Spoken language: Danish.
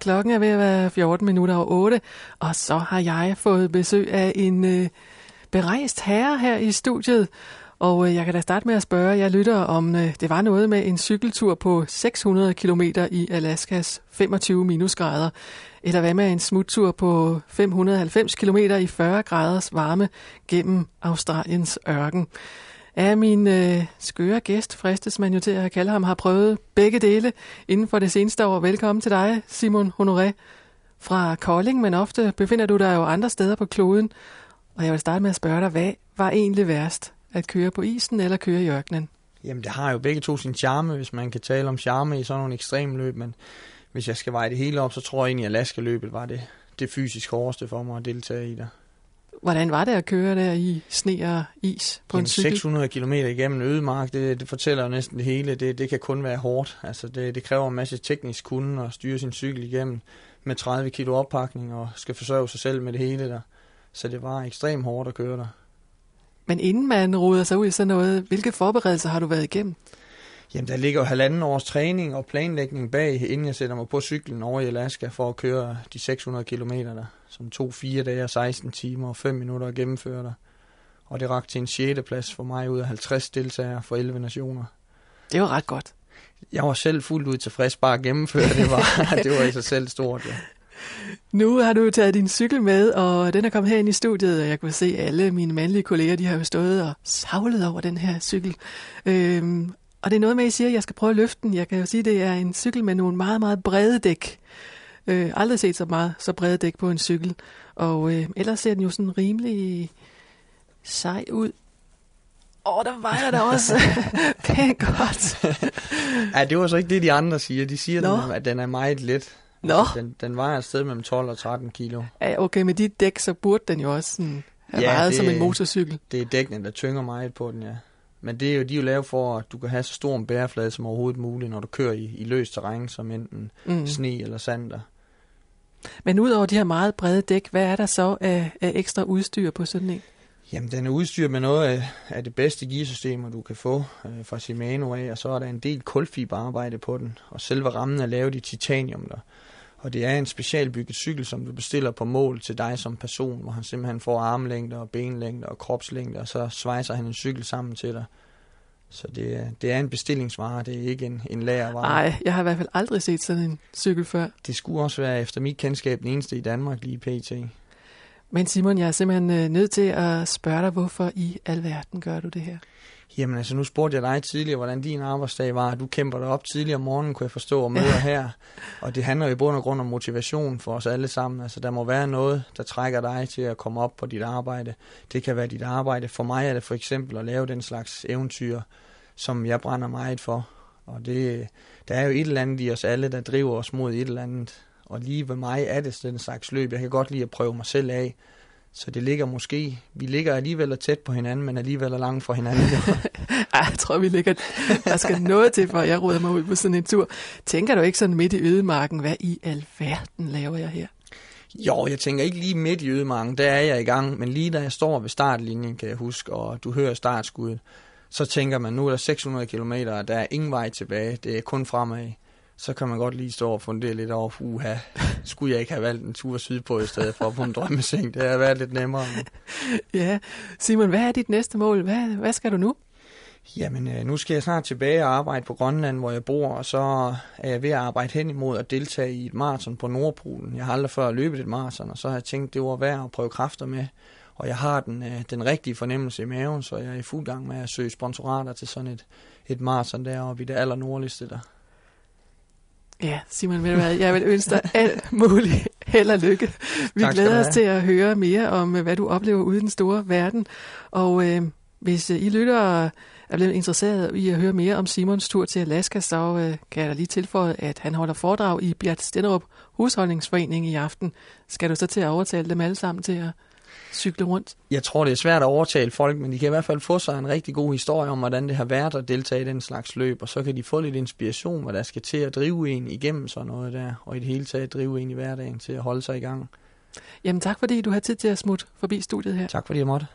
Klokken er ved at være 14 minutter over 8, og så har jeg fået besøg af en berejst herre her i studiet. Og jeg kan da starte med at spørge jer lytter, om det var noget med en cykeltur på 600 km i Alaskas 25 minusgrader, eller hvad med en smuttur på 590 km i 40 graders varme gennem Australiens ørken. Af min skøre gæst, fristes man jo til at kalde ham, har prøvet begge dele inden for det seneste år. Velkommen til dig, Simon Honoré fra Kolding, men ofte befinder du dig jo andre steder på kloden. Og jeg vil starte med at spørge dig, hvad var egentlig værst? At køre på isen eller køre i ørkenen? Jamen, det har jo begge to sin charme, hvis man kan tale om charme i sådan nogle ekstremløb, men hvis jeg skal veje det hele op, så tror jeg egentlig, at Alaska-løbet var det fysisk hårdeste for mig at deltage i der. Hvordan var det at køre der i sne og is på en cykel? 600 km igennem ødemark, det fortæller jo næsten det hele. Det kan kun være hårdt. Altså, det kræver en masse teknisk kunde at styre sin cykel igennem med 30 kilo oppakning og skal forsørge sig selv med det hele der. Så det var ekstremt hårdt at køre der. Men inden man roder sig ud i sådan noget, hvilke forberedelser har du været igennem? Jamen, der ligger jo 1,5 års træning og planlægning bag, inden jeg sætter mig på cyklen over i Alaska for at køre de 600 kilometer der, som tog 4 dage og 16 timer og 5 minutter at gennemføre der. Og det rakte til en 6. plads for mig ud af 50 deltagere for 11 nationer. Det var ret godt. Jeg var selv fuldt ud tilfreds bare at gennemføre, det var i sig selv stort, ja. Nu har du taget din cykel med, og den er kommet herind i studiet, og jeg kunne se, at alle mine mandlige kolleger, de har jo stået og savlet over den her cykel. Og det er noget med, at I siger, at jeg skal prøve at løfte den. Jeg kan jo sige, at det er en cykel med nogle meget, meget brede dæk. Aldrig set så brede dæk på en cykel. Og ellers ser den jo sådan rimelig sej ud. Der vejer der også pænt godt. Ja, det var så ikke det, de andre siger. De siger, at den er meget let. Den vejer et sted mellem 12 og 13 kilo. Ja, okay, med de dæk, så burde den jo også sådan have vejet som en motorcykel. Det er dækkene, der tynger meget på den, ja. Men de er jo lavet for, at du kan have så stor en bæreflade som overhovedet muligt, når du kører i løst terræn, som enten sne eller sand der. Men udover de her meget brede dæk, hvad er der så af ekstra udstyr på sådan en? Jamen, den er udstyret med noget af det bedste gearsystemer, du kan få fra Shimano af, og så er der en del kulfiberarbejde på den, og selve rammen er lavet i titanium der. Og det er en specialbygget cykel, som du bestiller på mål til dig som person, hvor han simpelthen får armlængder og benlængder og kropslængder, og så svejser han en cykel sammen til dig. Så det er en bestillingsvare, det er ikke en lagervare. Nej, jeg har i hvert fald aldrig set sådan en cykel før. Det skulle også være efter mit kendskab den eneste i Danmark lige pt. Men Simon, jeg er simpelthen nødt til at spørge dig, hvorfor i alverden gør du det her? Jamen altså, nu spurgte jeg dig tidligere, hvordan din arbejdsdag var. Du kæmper dig op tidligere om morgenen, kunne jeg forstå, og møder her. Og det handler jo i bund og grund om motivation for os alle sammen. Altså, der må være noget, der trækker dig til at komme op på dit arbejde. Det kan være dit arbejde. For mig er det for eksempel at lave den slags eventyr, som jeg brænder meget for. Og der er jo et eller andet i os alle, der driver os mod et eller andet. Og lige ved mig er det den slags løb. Jeg kan godt lide at prøve mig selv af. Så det ligger måske, vi ligger alligevel tæt på hinanden, men alligevel langt fra hinanden. Jeg tror, vi ligger, der skal noget til, for jeg råder mig ud på sådan en tur. Tænker du ikke sådan midt i ødemarken, hvad i alverden laver jeg her? Jo, jeg tænker ikke lige midt i ødemarken, der er jeg i gang, men lige da jeg står ved startlinjen, kan jeg huske, og du hører startskuddet, så tænker man, nu er der 600 kilometer, og der er ingen vej tilbage, det er kun fremad. Så kan man godt lige stå og fundere lidt over, skulle jeg ikke have valgt en tur sydpå i stedet for på en drømmeseng? Det har været lidt nemmere. Ja, Simon, hvad er dit næste mål? Hvad skal du nu? Jamen, nu skal jeg snart tilbage og arbejde på Grønland, hvor jeg bor, og så er jeg ved at arbejde hen imod at deltage i et maraton på Nordpolen. Jeg har aldrig før løbet et maraton, og så har jeg tænkt, det var værd at prøve kræfter med. Og jeg har den rigtige fornemmelse i maven, så jeg er i fuld gang med at søge sponsorater til sådan et maraton deroppe i det allernordligste der. Ja, Simon, ved du hvad, jeg vil ønske dig alt muligt held og lykke. Vi glæder os til at høre mere om, hvad du oplever ude i den store verden. Og hvis I lyttere er blevet interesseret i at høre mere om Simons tur til Alaska, så kan jeg da lige tilføje, at han holder foredrag i Bjert Stenderup Husholdningsforening i aften. Skal du så til at overtale dem alle sammen til at cykle rundt? Jeg tror, det er svært at overtale folk, men de kan i hvert fald få sig en rigtig god historie om, hvordan det har været at deltage i den slags løb, og så kan de få lidt inspiration, hvad der skal til at drive en igennem sådan noget der, og i det hele taget drive en i hverdagen til at holde sig i gang. Jamen tak, fordi du har tid til at smutte forbi studiet her. Tak fordi jeg måtte.